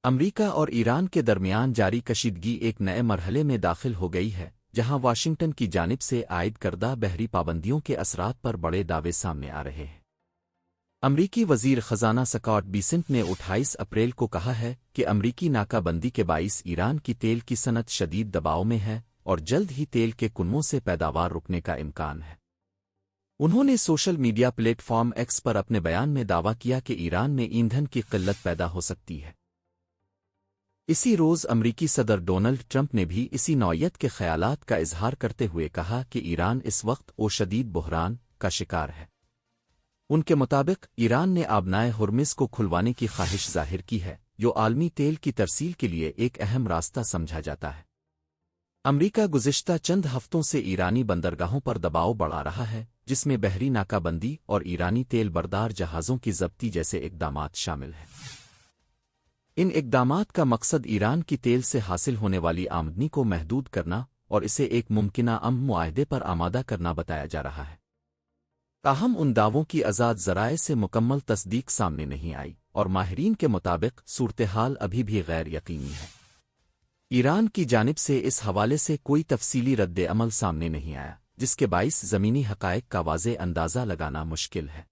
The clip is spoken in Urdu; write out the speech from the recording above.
امریکہ اور ایران کے درمیان جاری کشیدگی ایک نئے مرحلے میں داخل ہو گئی ہے، جہاں واشنگٹن کی جانب سے عائد کردہ بحری پابندیوں کے اثرات پر بڑے دعوے سامنے آ رہے ہیں۔ امریکی وزیر خزانہ سکاٹ بیسنٹ نے 28 اپریل کو کہا ہے کہ امریکی ناکہ بندی کے باعث ایران کی تیل کی صنعت شدید دباؤ میں ہے اور جلد ہی تیل کے کنووں سے پیداوار رکنے کا امکان ہے۔ انہوں نے social media platform X پر اپنے بیان میں دعویٰ کیا کہ ایران میں ایندھن کی قلت پیدا ہو سکتی ہے۔ اسی روز امریکی صدر ڈونلڈ ٹرمپ نے بھی اسی نوعیت کے خیالات کا اظہار کرتے ہوئے کہا کہ ایران اس وقت شدید بحران کا شکار ہے۔ ان کے مطابق ایران نے آبنائے ہرمز کو کھلوانے کی خواہش ظاہر کی ہے، جو عالمی تیل کی ترسیل کے لیے ایک اہم راستہ سمجھا جاتا ہے۔ امریکہ گزشتہ چند ہفتوں سے ایرانی بندرگاہوں پر دباؤ بڑھا رہا ہے، جس میں بحری ناکہ بندی اور ایرانی تیل بردار جہازوں کی ضبطی جیسے اقدامات شامل ہیں۔ ان اقدامات کا مقصد ایران کی تیل سے حاصل ہونے والی آمدنی کو محدود کرنا اور اسے ایک ممکنہ امن معاہدے پر آمادہ کرنا بتایا جا رہا ہے۔ تاہم ان دعووں کی آزاد ذرائع سے مکمل تصدیق سامنے نہیں آئی، اور ماہرین کے مطابق صورتحال ابھی بھی غیر یقینی ہے۔ ایران کی جانب سے اس حوالے سے کوئی تفصیلی رد عمل سامنے نہیں آیا، جس کے باعث زمینی حقائق کا واضح اندازہ لگانا مشکل ہے۔